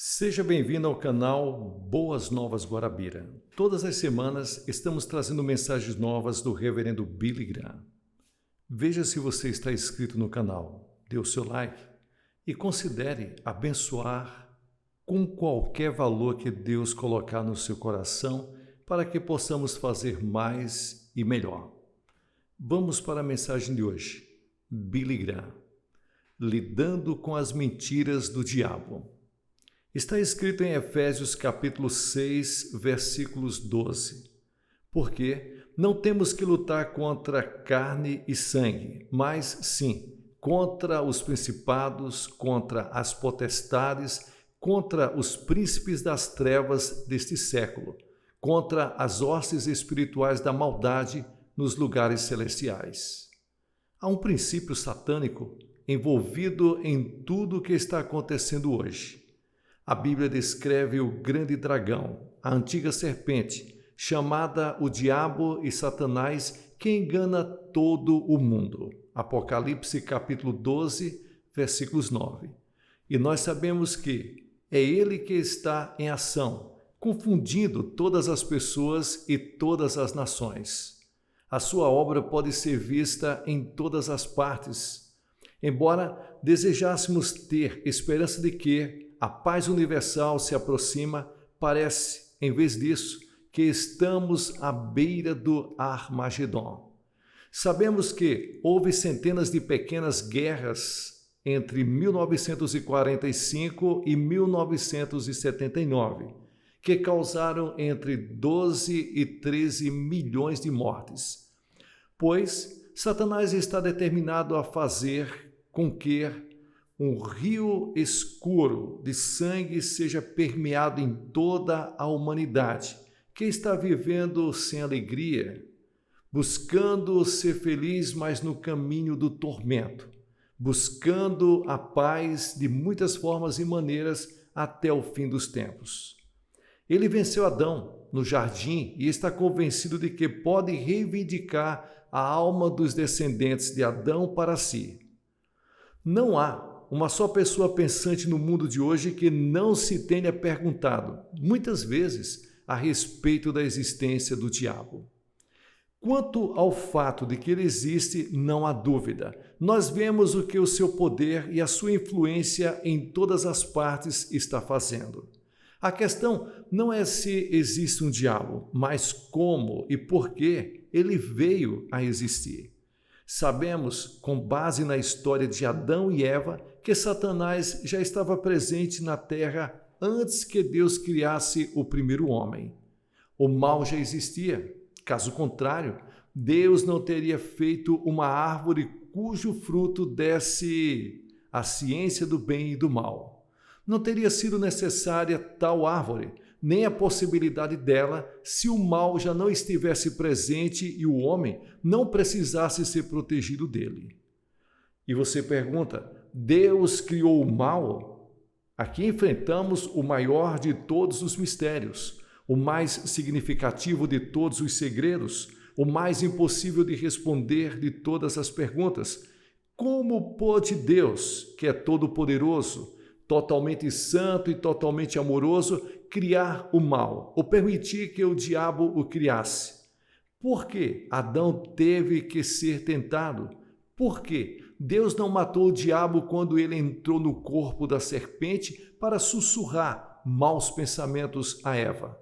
Seja bem-vindo ao canal Boas Novas Guarabira. Todas as semanas estamos trazendo mensagens novas do Reverendo Billy Graham. Veja se você está inscrito no canal, dê o seu like e considere abençoar com qualquer valor que Deus colocar no seu coração para que possamos fazer mais e melhor. Vamos para a mensagem de hoje. Billy Graham, lidando com as mentiras do diabo. Está escrito em Efésios capítulo 6, versículos 12. Porque não temos que lutar contra carne e sangue, mas sim contra os principados, contra as potestades, contra os príncipes das trevas deste século, contra as hostes espirituais da maldade nos lugares celestiais. Há um princípio satânico envolvido em tudo o que está acontecendo hoje. A Bíblia descreve o grande dragão, a antiga serpente, chamada o diabo e Satanás, que engana todo o mundo. Apocalipse capítulo 12, versículos 9. E nós sabemos que é ele que está em ação, confundindo todas as pessoas e todas as nações. A sua obra pode ser vista em todas as partes. Embora desejássemos ter esperança de que a paz universal se aproxima, parece, em vez disso, que estamos à beira do Armagedon. Sabemos que houve centenas de pequenas guerras entre 1945 e 1979, que causaram entre 12 e 13 milhões de mortes. Pois Satanás está determinado a fazer com que um rio escuro de sangue seja permeado em toda a humanidade, que está vivendo sem alegria, buscando ser feliz, mas no caminho do tormento, buscando a paz de muitas formas e maneiras até o fim dos tempos. Ele venceu Adão no jardim e está convencido de que pode reivindicar a alma dos descendentes de Adão para si. Não há uma só pessoa pensante no mundo de hoje que não se tenha perguntado, muitas vezes, a respeito da existência do diabo. Quanto ao fato de que ele existe, não há dúvida. Nós vemos o que o seu poder e a sua influência em todas as partes está fazendo. A questão não é se existe um diabo, mas como e por que ele veio a existir. Sabemos, com base na história de Adão e Eva, que Satanás já estava presente na terra antes que Deus criasse o primeiro homem. O mal já existia. Caso contrário, Deus não teria feito uma árvore cujo fruto desse a ciência do bem e do mal. Não teria sido necessária tal árvore, nem a possibilidade dela, se o mal já não estivesse presente e o homem não precisasse ser protegido dele. E você pergunta, Deus criou o mal? Aqui enfrentamos o maior de todos os mistérios, o mais significativo de todos os segredos, o mais impossível de responder de todas as perguntas. Como pode Deus, que é todo-poderoso, totalmente santo e totalmente amoroso, criar o mal, ou permitir que o diabo o criasse? Por que Adão teve que ser tentado? Por que Deus não matou o diabo quando ele entrou no corpo da serpente para sussurrar maus pensamentos a Eva?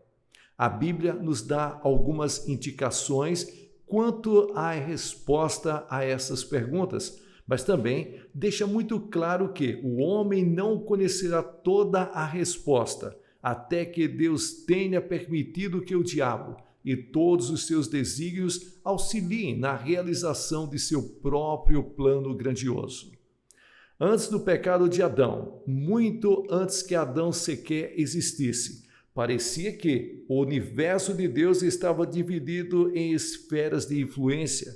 A Bíblia nos dá algumas indicações quanto à resposta a essas perguntas, mas também deixa muito claro que o homem não conhecerá toda a resposta até que Deus tenha permitido que o diabo e todos os seus desígnios auxiliem na realização de seu próprio plano grandioso. Antes do pecado de Adão, muito antes que Adão sequer existisse, parecia que o universo de Deus estava dividido em esferas de influência,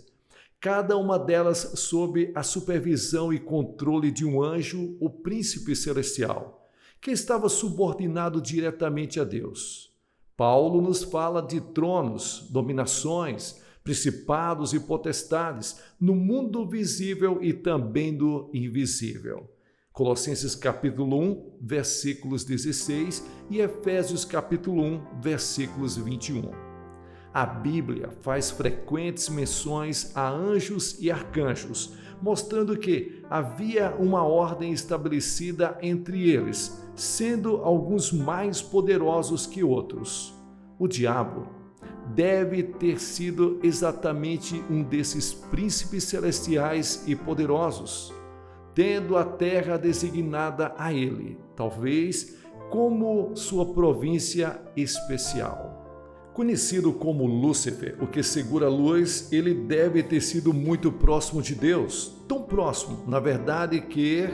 cada uma delas sob a supervisão e controle de um anjo, o príncipe celestial, que estava subordinado diretamente a Deus. Paulo nos fala de tronos, dominações, principados e potestades no mundo visível e também do invisível. Colossenses capítulo 1, versículos 16 e Efésios capítulo 1, versículos 21. A Bíblia faz frequentes menções a anjos e arcanjos, mostrando que havia uma ordem estabelecida entre eles, sendo alguns mais poderosos que outros. O diabo deve ter sido exatamente um desses príncipes celestiais e poderosos, tendo a terra designada a ele, talvez como sua província especial. Conhecido como Lúcifer, o que segura a luz, ele deve ter sido muito próximo de Deus, tão próximo, na verdade, que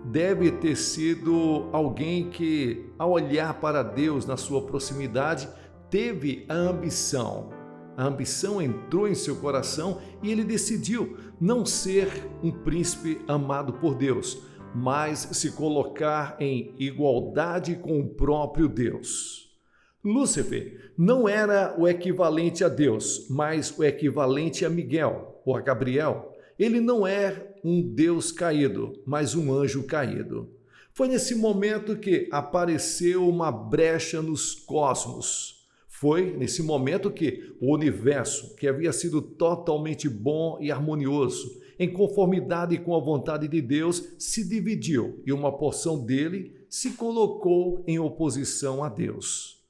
deve ter sido alguém que, ao olhar para Deus na sua proximidade, teve a ambição. A ambição entrou em seu coração e ele decidiu não ser um príncipe amado por Deus, mas se colocar em igualdade com o próprio Deus. Lúcifer não era o equivalente a Deus, mas o equivalente a Miguel ou a Gabriel. Ele não é um Deus caído, mas um anjo caído. Foi nesse momento que apareceu uma brecha nos cosmos. Foi nesse momento que o universo, que havia sido totalmente bom e harmonioso, em conformidade com a vontade de Deus, se dividiu e uma porção dele se colocou em oposição a Deus.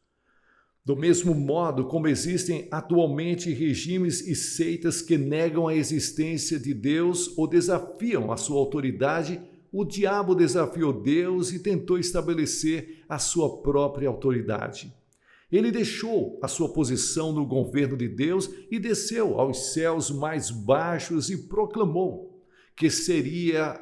Do mesmo modo como existem atualmente regimes e seitas que negam a existência de Deus ou desafiam a sua autoridade, o diabo desafiou Deus e tentou estabelecer a sua própria autoridade. Ele deixou a sua posição no governo de Deus e desceu aos céus mais baixos e proclamou que seria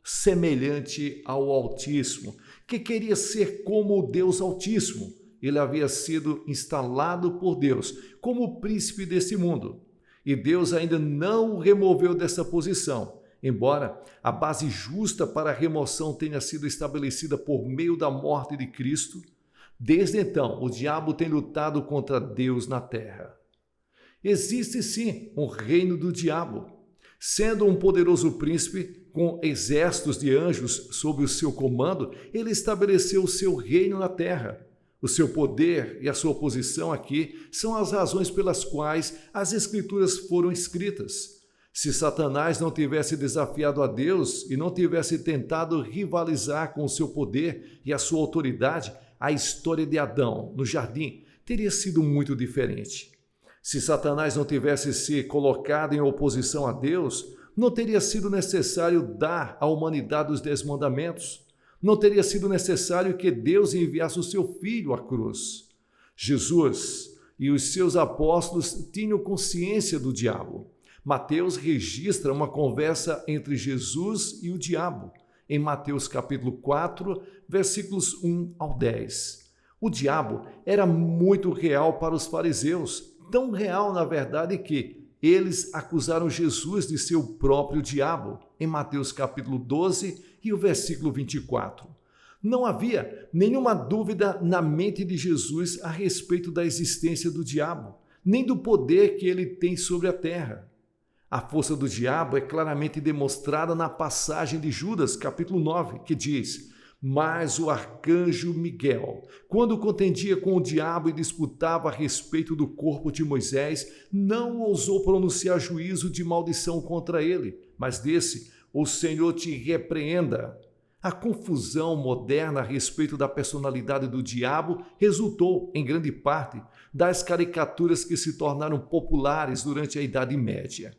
semelhante ao Altíssimo, que queria ser como o Deus Altíssimo. Ele havia sido instalado por Deus como príncipe desse mundo. E Deus ainda não o removeu dessa posição, embora a base justa para a remoção tenha sido estabelecida por meio da morte de Cristo. Desde então, o diabo tem lutado contra Deus na terra. Existe sim um reino do diabo. Sendo um poderoso príncipe com exércitos de anjos sob o seu comando, ele estabeleceu o seu reino na terra. O seu poder e a sua posição aqui são as razões pelas quais as Escrituras foram escritas. Se Satanás não tivesse desafiado a Deus e não tivesse tentado rivalizar com o seu poder e a sua autoridade, a história de Adão no jardim teria sido muito diferente. Se Satanás não tivesse se colocado em oposição a Deus, não teria sido necessário dar à humanidade os 10 mandamentos. Não teria sido necessário que Deus enviasse o seu Filho à cruz. Jesus e os seus apóstolos tinham consciência do diabo. Mateus registra uma conversa entre Jesus e o diabo, em Mateus capítulo 4, versículos 1 ao 10. O diabo era muito real para os fariseus, tão real, na verdade, que eles acusaram Jesus de ser o próprio diabo, em Mateus capítulo 12 e o versículo 24. Não havia nenhuma dúvida na mente de Jesus a respeito da existência do diabo, nem do poder que ele tem sobre a terra. A força do diabo é claramente demonstrada na passagem de Judas, capítulo 9, que diz: Mas o arcanjo Miguel, quando contendia com o diabo e disputava a respeito do corpo de Moisés, não ousou pronunciar juízo de maldição contra ele, mas desse: O Senhor te repreenda. A confusão moderna a respeito da personalidade do diabo resultou, em grande parte, das caricaturas que se tornaram populares durante a Idade Média.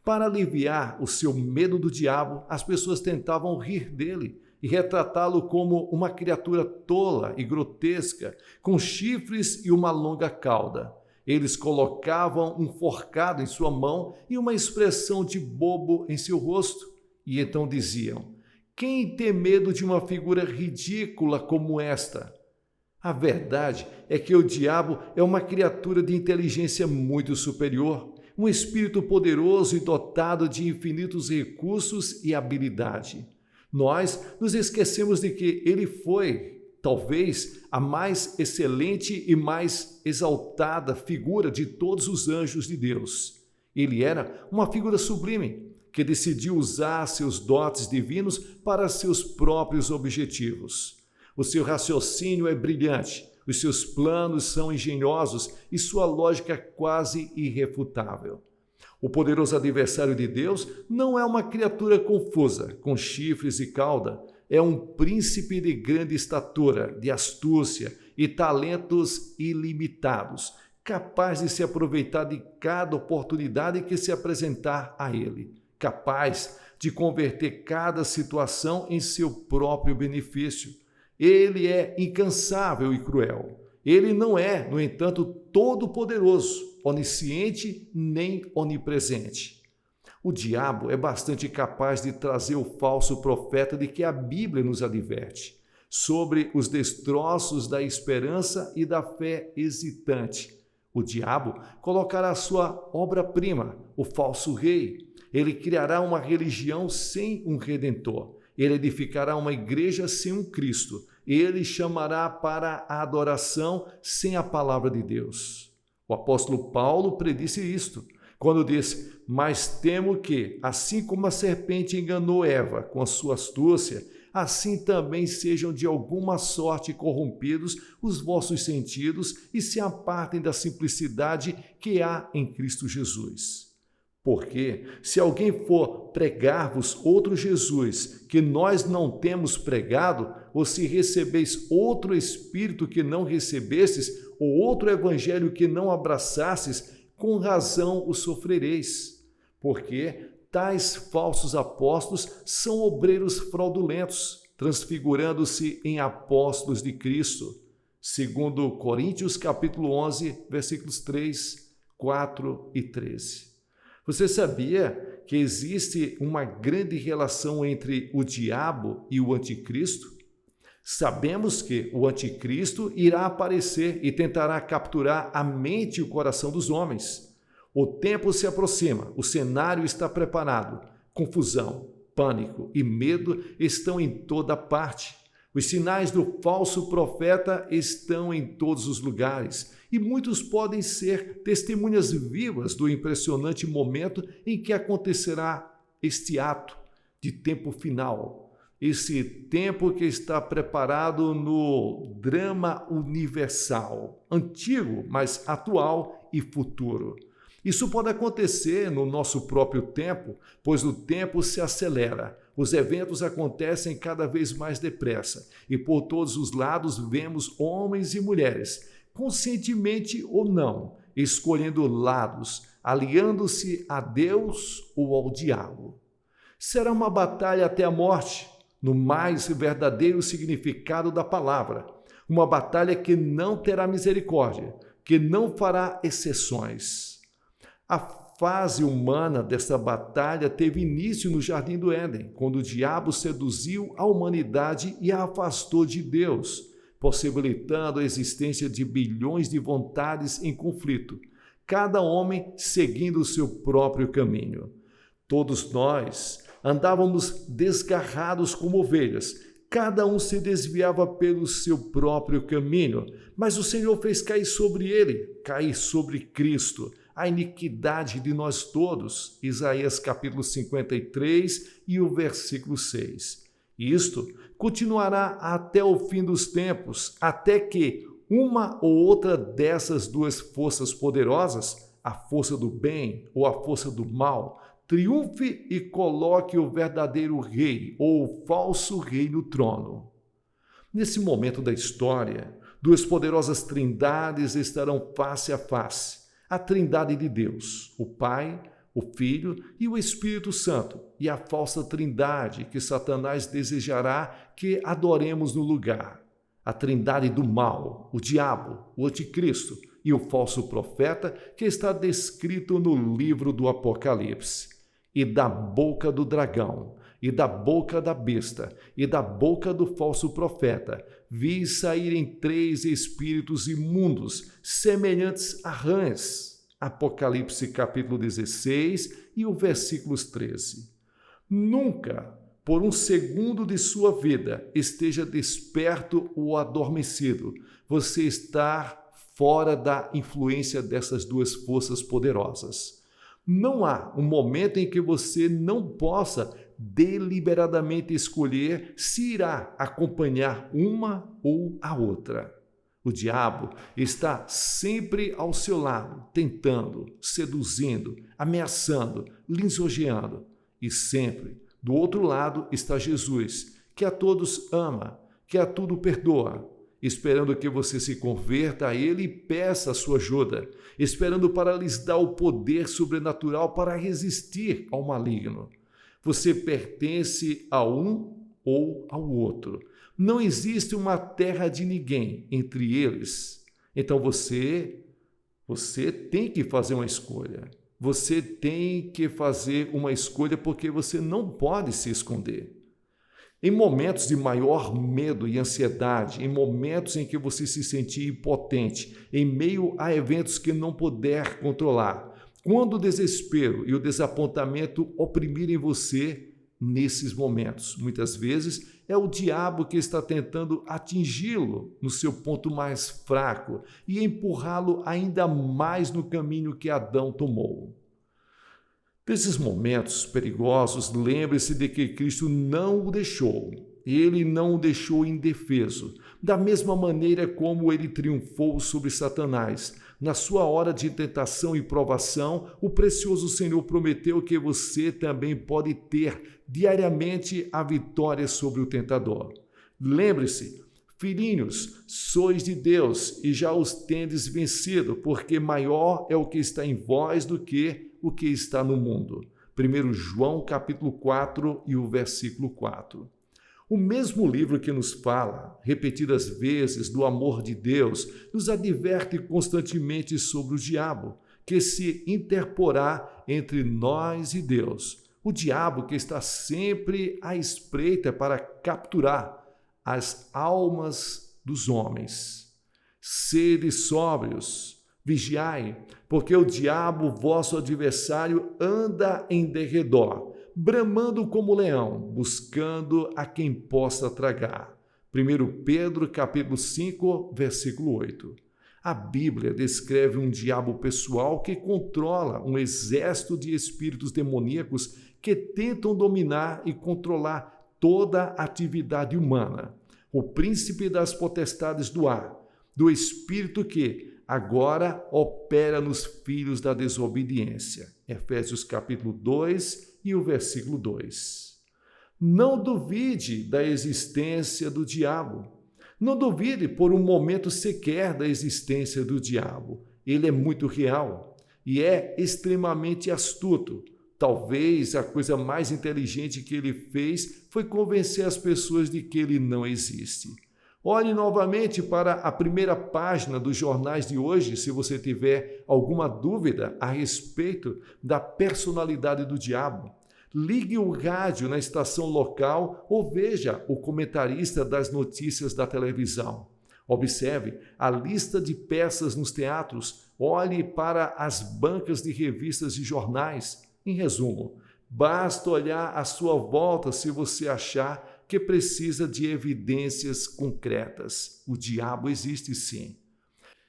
Para aliviar o seu medo do diabo, as pessoas tentavam rir dele e retratá-lo como uma criatura tola e grotesca, com chifres e uma longa cauda. Eles colocavam um forcado em sua mão e uma expressão de bobo em seu rosto. E então diziam: Quem tem medo de uma figura ridícula como esta? A verdade é que o diabo é uma criatura de inteligência muito superior, um espírito poderoso e dotado de infinitos recursos e habilidade. Nós nos esquecemos de que ele foi, talvez, a mais excelente e mais exaltada figura de todos os anjos de Deus. Ele era uma figura sublime, que decidiu usar seus dotes divinos para seus próprios objetivos. O seu raciocínio é brilhante, os seus planos são engenhosos e sua lógica é quase irrefutável. O poderoso adversário de Deus não é uma criatura confusa, com chifres e cauda. É um príncipe de grande estatura, de astúcia e talentos ilimitados, capaz de se aproveitar de cada oportunidade que se apresentar a ele, capaz de converter cada situação em seu próprio benefício. Ele é incansável e cruel. Ele não é, no entanto, todo-poderoso, onisciente nem onipresente. O diabo é bastante capaz de trazer o falso profeta de que a Bíblia nos adverte, sobre os destroços da esperança e da fé hesitante. O diabo colocará sua obra-prima, o falso rei. Ele criará uma religião sem um redentor. Ele edificará uma igreja sem um Cristo. Ele chamará para a adoração sem a palavra de Deus. O apóstolo Paulo predisse isto, quando disse: mas temo que, assim como a serpente enganou Eva com a sua astúcia, assim também sejam de alguma sorte corrompidos os vossos sentidos e se apartem da simplicidade que há em Cristo Jesus. Porque, se alguém for pregar-vos outro Jesus que nós não temos pregado, ou se recebeis outro Espírito que não recebestes, ou outro Evangelho que não abraçastes, com razão o sofrereis. Porque tais falsos apóstolos são obreiros fraudulentos, transfigurando-se em apóstolos de Cristo. Segundo Coríntios, capítulo 11, versículos 3, 4 e 13. Você sabia que existe uma grande relação entre o diabo e o anticristo? Sabemos que o anticristo irá aparecer e tentará capturar a mente e o coração dos homens. O tempo se aproxima, o cenário está preparado. Confusão, pânico e medo estão em toda parte. Os sinais do falso profeta estão em todos os lugares e muitos podem ser testemunhas vivas do impressionante momento em que acontecerá este ato de tempo final, esse tempo que está preparado no drama universal, antigo, mas atual e futuro. Isso pode acontecer no nosso próprio tempo, pois o tempo se acelera. Os eventos acontecem cada vez mais depressa e por todos os lados vemos homens e mulheres, conscientemente ou não, escolhendo lados, aliando-se a Deus ou ao diabo. Será uma batalha até a morte, no mais verdadeiro significado da palavra. Uma batalha que não terá misericórdia, que não fará exceções. A fase humana dessa batalha teve início no Jardim do Éden, quando o diabo seduziu a humanidade e a afastou de Deus, possibilitando a existência de bilhões de vontades em conflito, cada homem seguindo o seu próprio caminho. Todos nós andávamos desgarrados como ovelhas, cada um se desviava pelo seu próprio caminho, mas o Senhor fez cair sobre Cristo, a iniquidade de nós todos. Isaías capítulo 53 e o versículo 6. Isto continuará até o fim dos tempos, até que uma ou outra dessas duas forças poderosas, a força do bem ou a força do mal, triunfe e coloque o verdadeiro rei ou o falso rei no trono. Nesse momento da história, duas poderosas trindades estarão face a face. A trindade de Deus, o Pai, o Filho e o Espírito Santo, e a falsa trindade que Satanás desejará que adoremos no lugar. A trindade do mal, o diabo, o anticristo e o falso profeta que está descrito no livro do Apocalipse. E da boca do dragão, e da boca da besta, e da boca do falso profeta, vi saírem 3 espíritos imundos, semelhantes a rãs. Apocalipse capítulo 16 e o versículos 13. Nunca, por um segundo de sua vida, esteja desperto ou adormecido. Você está fora da influência dessas duas forças poderosas. Não há um momento em que você não possa deliberadamente escolher se irá acompanhar uma ou a outra. O diabo está sempre ao seu lado, tentando, seduzindo, ameaçando, lisonjeando. E sempre, do outro lado, está Jesus, que a todos ama, que a tudo perdoa, esperando que você se converta a Ele e peça a sua ajuda, esperando para lhes dar o poder sobrenatural para resistir ao maligno. Você pertence a um ou ao outro. Não existe uma terra de ninguém entre eles. Então você tem que fazer uma escolha. Você tem que fazer uma escolha porque você não pode se esconder. Em momentos de maior medo e ansiedade, em momentos em que você se sentir impotente, em meio a eventos que não puder controlar, quando o desespero e o desapontamento oprimirem você, nesses momentos, muitas vezes, é o diabo que está tentando atingi-lo no seu ponto mais fraco e empurrá-lo ainda mais no caminho que Adão tomou. Nesses momentos perigosos, lembre-se de que Cristo não o deixou. Ele não o deixou indefeso. Da mesma maneira como ele triunfou sobre Satanás, na sua hora de tentação e provação, o precioso Senhor prometeu que você também pode ter diariamente a vitória sobre o tentador. Lembre-se, filhinhos, sois de Deus e já os tendes vencido, porque maior é o que está em vós do que o que está no mundo. 1 João capítulo 4 e o versículo 4. O mesmo livro que nos fala, repetidas vezes, do amor de Deus, nos adverte constantemente sobre o diabo, que se interporá entre nós e Deus. O diabo que está sempre à espreita para capturar as almas dos homens. Sede sóbrios, vigiai, porque o diabo, vosso adversário, anda em derredor, bramando como leão, buscando a quem possa tragar. 1 Pedro, capítulo 5, versículo 8. A Bíblia descreve um diabo pessoal que controla um exército de espíritos demoníacos que tentam dominar e controlar toda a atividade humana. O príncipe das potestades do ar, do espírito que agora opera nos filhos da desobediência. Efésios capítulo 2 e o versículo 2. Não duvide da existência do diabo. Não duvide por um momento sequer da existência do diabo. Ele é muito real e é extremamente astuto. Talvez a coisa mais inteligente que ele fez foi convencer as pessoas de que ele não existe. Olhe novamente para a primeira página dos jornais de hoje, se você tiver alguma dúvida a respeito da personalidade do diabo. Ligue o rádio na estação local ou veja o comentarista das notícias da televisão. Observe a lista de peças nos teatros. Olhe para as bancas de revistas e jornais. Em resumo, basta olhar à sua volta se você achar que precisa de evidências concretas. O diabo existe sim.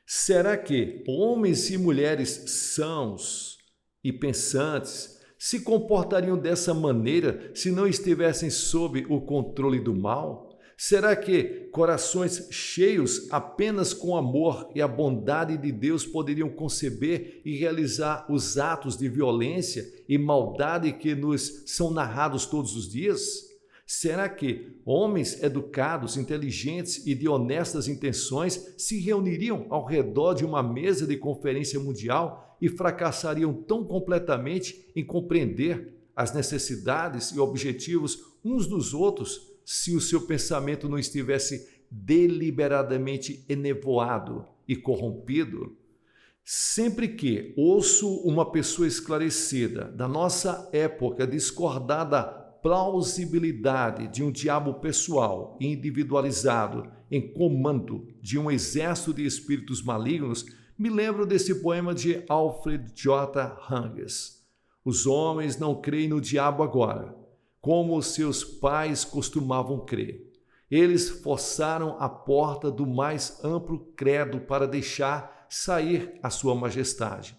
Será que homens e mulheres sãos e pensantes se comportariam dessa maneira se não estivessem sob o controle do mal? Será que corações cheios apenas com amor e a bondade de Deus poderiam conceber e realizar os atos de violência e maldade que nos são narrados todos os dias? Será que homens educados, inteligentes e de honestas intenções se reuniriam ao redor de uma mesa de conferência mundial e fracassariam tão completamente em compreender as necessidades e objetivos uns dos outros se o seu pensamento não estivesse deliberadamente enevoado e corrompido? Sempre que ouço uma pessoa esclarecida da nossa época discordar da plausibilidade de um diabo pessoal e individualizado em comando de um exército de espíritos malignos, me lembro desse poema de Alfred J. Hughes. Os homens não creem no diabo agora, como seus pais costumavam crer. Eles forçaram a porta do mais amplo credo para deixar sair a sua majestade.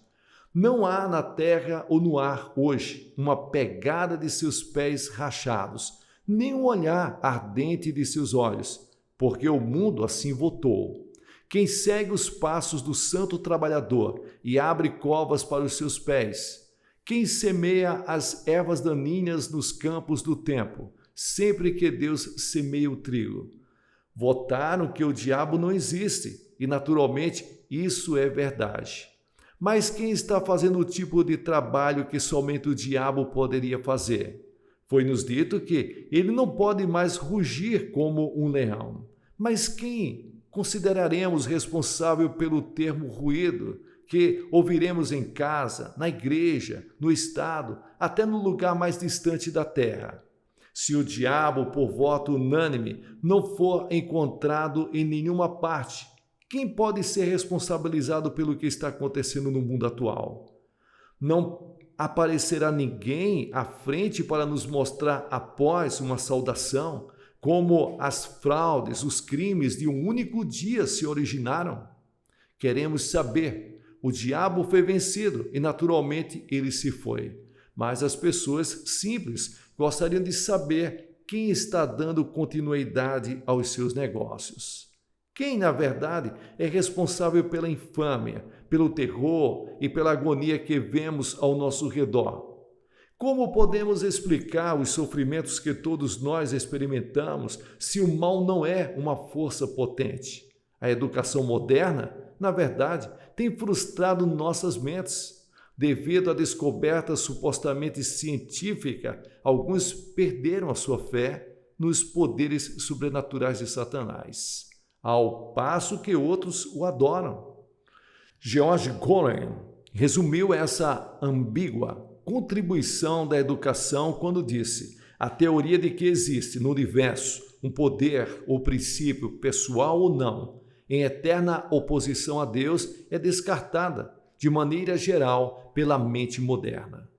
Não há na terra ou no ar hoje uma pegada de seus pés rachados, nem um olhar ardente de seus olhos, porque o mundo assim votou. Quem segue os passos do santo trabalhador e abre covas para os seus pés, quem semeia as ervas daninhas nos campos do tempo, sempre que Deus semeia o trigo. Votaram que o diabo não existe, e naturalmente isso é verdade. Mas quem está fazendo o tipo de trabalho que somente o diabo poderia fazer? Foi-nos dito que ele não pode mais rugir como um leão. Mas quem consideraremos responsável pelo termo ruído que ouviremos em casa, na igreja, no estado, até no lugar mais distante da terra? Se o diabo, por voto unânime, não for encontrado em nenhuma parte, quem pode ser responsabilizado pelo que está acontecendo no mundo atual? Não aparecerá ninguém à frente para nos mostrar após uma saudação como as fraudes, os crimes de um único dia se originaram? Queremos saber. O diabo foi vencido e naturalmente ele se foi. Mas as pessoas simples gostariam de saber quem está dando continuidade aos seus negócios. Quem, na verdade, é responsável pela infâmia, pelo terror e pela agonia que vemos ao nosso redor? Como podemos explicar os sofrimentos que todos nós experimentamos se o mal não é uma força potente? A educação moderna, na verdade, tem frustrado nossas mentes. Devido à descoberta supostamente científica, alguns perderam a sua fé nos poderes sobrenaturais de Satanás, ao passo que outros o adoram. George Goren resumiu essa ambígua contribuição da educação quando disse: a teoria de que existe no universo um poder ou princípio, pessoal ou não, em eterna oposição a Deus, é descartada, de maneira geral, pela mente moderna.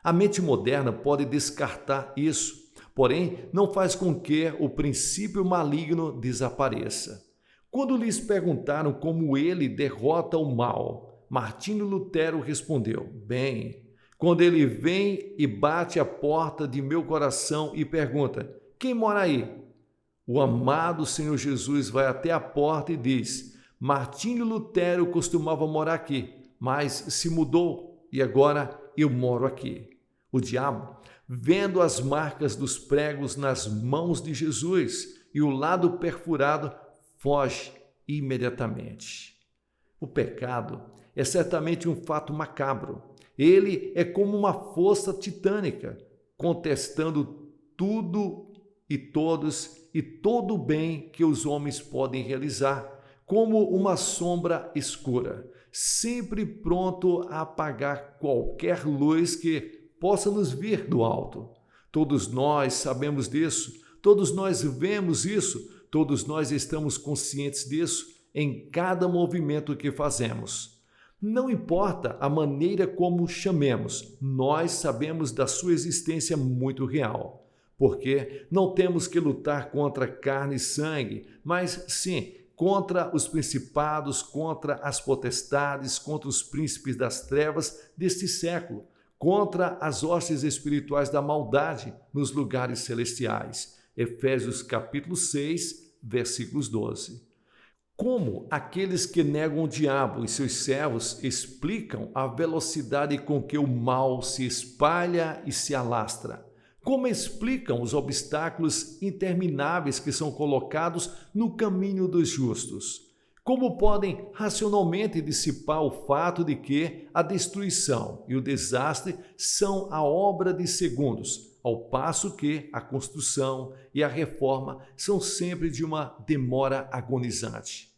A mente moderna pode descartar isso, porém não faz com que o princípio maligno desapareça. Quando lhes perguntaram como ele derrota o mal, Martinho Lutero respondeu: bem, quando ele vem e bate a porta de meu coração e pergunta: quem mora aí? O amado Senhor Jesus vai até a porta e diz: Martinho Lutero costumava morar aqui, mas se mudou e agora eu moro aqui. O diabo, vendo as marcas dos pregos nas mãos de Jesus e o lado perfurado, foge imediatamente. O pecado é certamente um fato macabro. Ele é como uma força titânica, contestando tudo e todos e todo o bem que os homens podem realizar, como uma sombra escura, sempre pronto a apagar qualquer luz que possa nos vir do alto. Todos nós sabemos disso, todos nós vemos isso, todos nós estamos conscientes disso em cada movimento que fazemos. Não importa a maneira como chamemos, nós sabemos da sua existência muito real. Porque não temos que lutar contra carne e sangue, mas sim contra os principados, contra as potestades, contra os príncipes das trevas deste século, contra as hostes espirituais da maldade nos lugares celestiais. Efésios capítulo 6, versículos 12. Como aqueles que negam o diabo e seus servos explicam a velocidade com que o mal se espalha e se alastra? Como explicam os obstáculos intermináveis que são colocados no caminho dos justos? Como podem racionalmente dissipar o fato de que a destruição e o desastre são a obra de segundos, ao passo que a construção e a reforma são sempre de uma demora agonizante?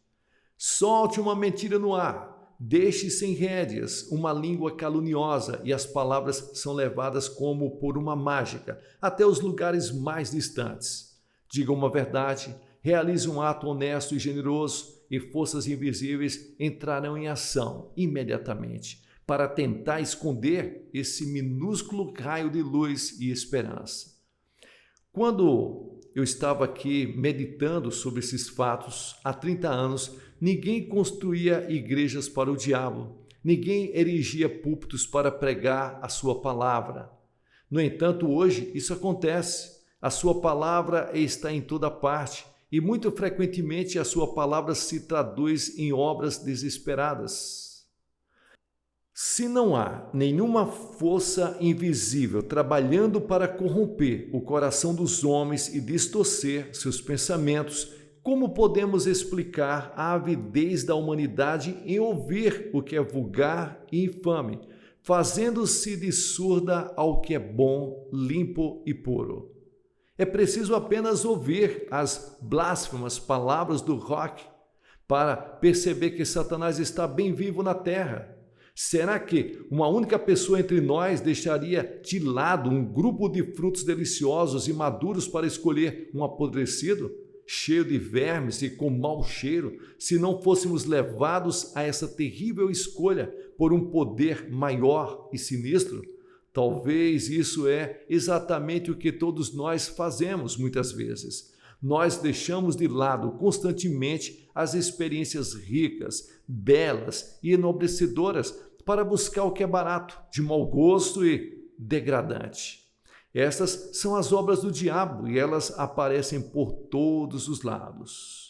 Solte uma mentira no ar. Deixe sem rédeas uma língua caluniosa e as palavras são levadas como por uma mágica até os lugares mais distantes. Diga uma verdade, realize um ato honesto e generoso e forças invisíveis entrarão em ação imediatamente para tentar esconder esse minúsculo raio de luz e esperança. Quando eu estava aqui meditando sobre esses fatos há 30 anos, ninguém construía igrejas para o diabo. Ninguém erigia púlpitos para pregar a sua palavra. No entanto, hoje isso acontece. A sua palavra está em toda parte e muito frequentemente a sua palavra se traduz em obras desesperadas. Se não há nenhuma força invisível trabalhando para corromper o coração dos homens e distorcer seus pensamentos, como podemos explicar a avidez da humanidade em ouvir o que é vulgar e infame, fazendo-se de surda ao que é bom, limpo e puro? É preciso apenas ouvir as blasfemas palavras do rock para perceber que Satanás está bem vivo na terra. Será que uma única pessoa entre nós deixaria de lado um grupo de frutos deliciosos e maduros para escolher um apodrecido, cheio de vermes e com mau cheiro, se não fôssemos levados a essa terrível escolha por um poder maior e sinistro? Talvez isso é exatamente o que todos nós fazemos muitas vezes. Nós deixamos de lado constantemente as experiências ricas, belas e enobrecedoras para buscar o que é barato, de mau gosto e degradante. Estas são as obras do diabo e elas aparecem por todos os lados.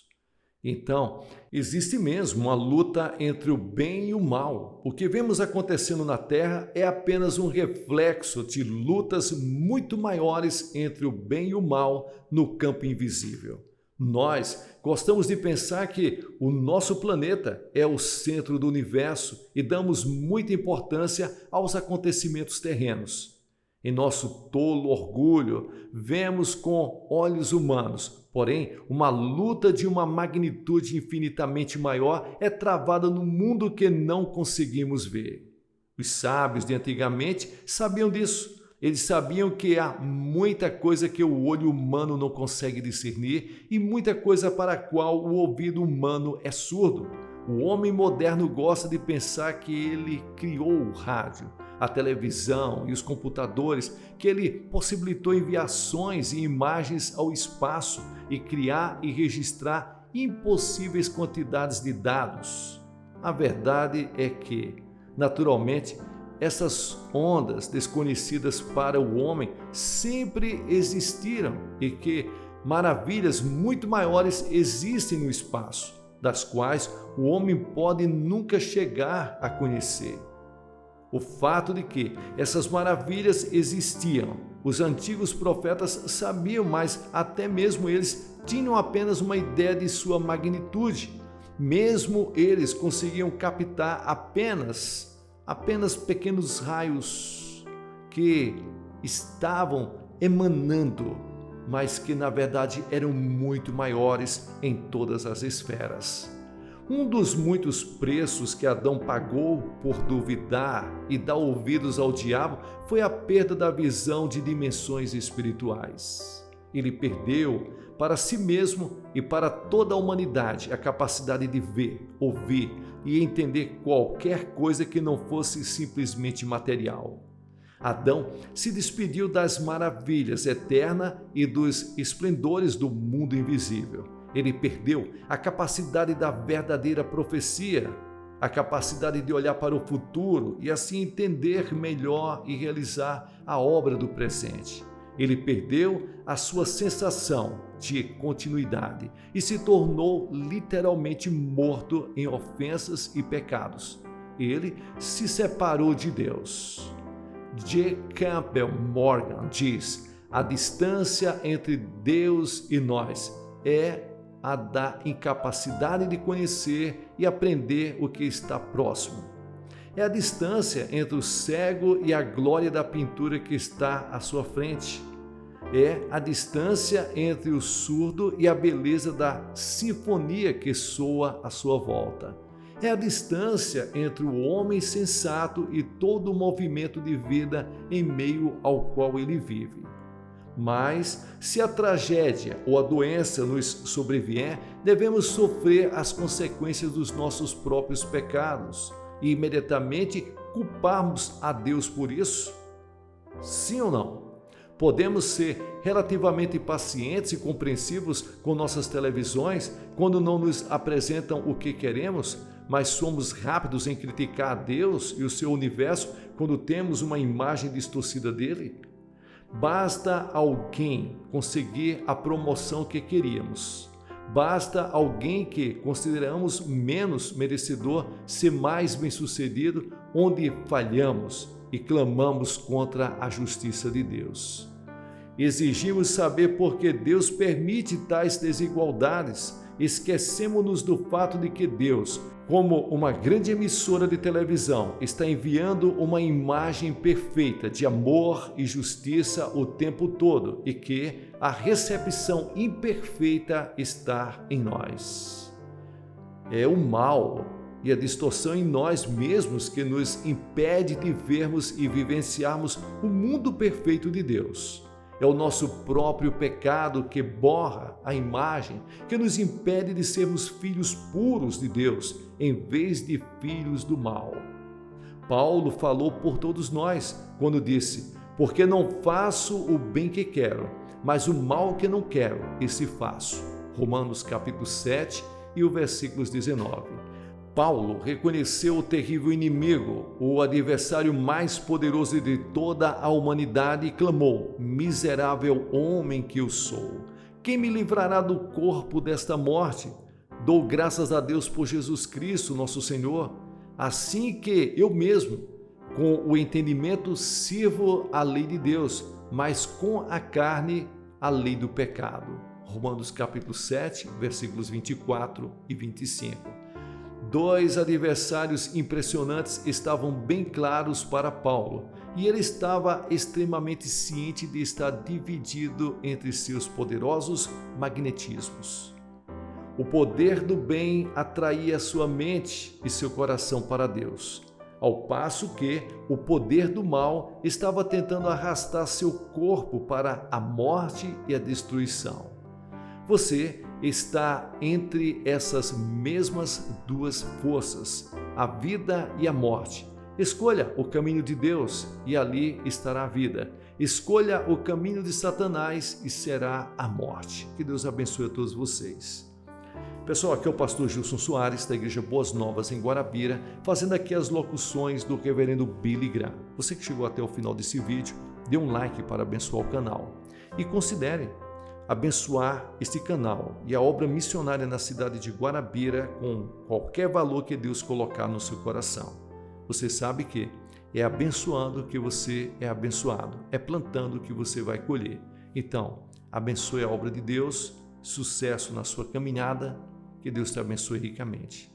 Então, existe mesmo uma luta entre o bem e o mal. O que vemos acontecendo na Terra é apenas um reflexo de lutas muito maiores entre o bem e o mal no campo invisível. Nós gostamos de pensar que o nosso planeta é o centro do universo e damos muita importância aos acontecimentos terrenos. Em nosso tolo orgulho, vemos com olhos humanos, porém, uma luta de uma magnitude infinitamente maior é travada no mundo que não conseguimos ver. Os sábios de antigamente sabiam disso. Eles sabiam que há muita coisa que o olho humano não consegue discernir e muita coisa para a qual o ouvido humano é surdo. O homem moderno gosta de pensar que ele criou o rádio, a televisão e os computadores, que ele possibilitou enviações e imagens ao espaço e criar e registrar impossíveis quantidades de dados. A verdade é que, naturalmente, essas ondas desconhecidas para o homem sempre existiram e que maravilhas muito maiores existem no espaço, das quais o homem pode nunca chegar a conhecer. O fato de que essas maravilhas existiam, os antigos profetas sabiam, mas até mesmo eles tinham apenas uma ideia de sua magnitude. Mesmo eles conseguiam captar apenas pequenos raios que estavam emanando, mas que na verdade eram muito maiores em todas as esferas. Um dos muitos preços que Adão pagou por duvidar e dar ouvidos ao diabo foi a perda da visão de dimensões espirituais. Ele perdeu para si mesmo e para toda a humanidade a capacidade de ver, ouvir e entender qualquer coisa que não fosse simplesmente material. Adão se despediu das maravilhas eternas e dos esplendores do mundo invisível. Ele perdeu a capacidade da verdadeira profecia, a capacidade de olhar para o futuro e assim entender melhor e realizar a obra do presente. Ele perdeu a sua sensação de continuidade e se tornou literalmente morto em ofensas e pecados. Ele se separou de Deus. J. Campbell Morgan diz: a distância entre Deus e nós é a da incapacidade de conhecer e aprender o que está próximo. É a distância entre o cego e a glória da pintura que está à sua frente. É a distância entre o surdo e a beleza da sinfonia que soa à sua volta. É a distância entre o homem sensato e todo o movimento de vida em meio ao qual ele vive. Mas, se a tragédia ou a doença nos sobrevier, devemos sofrer as consequências dos nossos próprios pecados e imediatamente culparmos a Deus por isso? Sim ou não? Podemos ser relativamente pacientes e compreensivos com nossas televisões quando não nos apresentam o que queremos, mas somos rápidos em criticar a Deus e o seu universo quando temos uma imagem distorcida dele? Basta alguém conseguir a promoção que queríamos. Basta alguém que consideramos menos merecedor ser mais bem-sucedido, onde falhamos e clamamos contra a justiça de Deus. Exigimos saber por que Deus permite tais desigualdades. Esquecemos-nos do fato de que Deus, como uma grande emissora de televisão, está enviando uma imagem perfeita de amor e justiça o tempo todo e que a recepção imperfeita está em nós. É o mal e a distorção em nós mesmos que nos impede de vermos e vivenciarmos o mundo perfeito de Deus. É o nosso próprio pecado que borra a imagem, que nos impede de sermos filhos puros de Deus, em vez de filhos do mal. Paulo falou por todos nós quando disse: porque não faço o bem que quero, mas o mal que não quero, esse faço. Romanos capítulo 7 e o versículos 19. Paulo reconheceu o terrível inimigo, o adversário mais poderoso de toda a humanidade e clamou: miserável homem que eu sou, quem me livrará do corpo desta morte? Dou graças a Deus por Jesus Cristo, nosso Senhor, assim que eu mesmo, com o entendimento, sirvo a lei de Deus, mas com a carne, a lei do pecado. Romanos capítulo 7, versículos 24 e 25. Dois adversários impressionantes estavam bem claros para Paulo, e ele estava extremamente ciente de estar dividido entre seus poderosos magnetismos. O poder do bem atraía sua mente e seu coração para Deus, ao passo que o poder do mal estava tentando arrastar seu corpo para a morte e a destruição. Você está entre essas mesmas duas forças, a vida e a morte. Escolha o caminho de Deus e ali estará a vida. Escolha o caminho de Satanás e será a morte. Que Deus abençoe a todos vocês. Pessoal, aqui é o pastor Gilson Soares, da Igreja Boas Novas, em Guarabira, fazendo aqui as locuções do reverendo Billy Graham. Você que chegou até o final desse vídeo, dê um like para abençoar o canal e considere abençoar este canal e a obra missionária na cidade de Guarabira com qualquer valor que Deus colocar no seu coração. Você sabe que é abençoando que você é abençoado, é plantando que você vai colher. Então, abençoe a obra de Deus, sucesso na sua caminhada, que Deus te abençoe ricamente.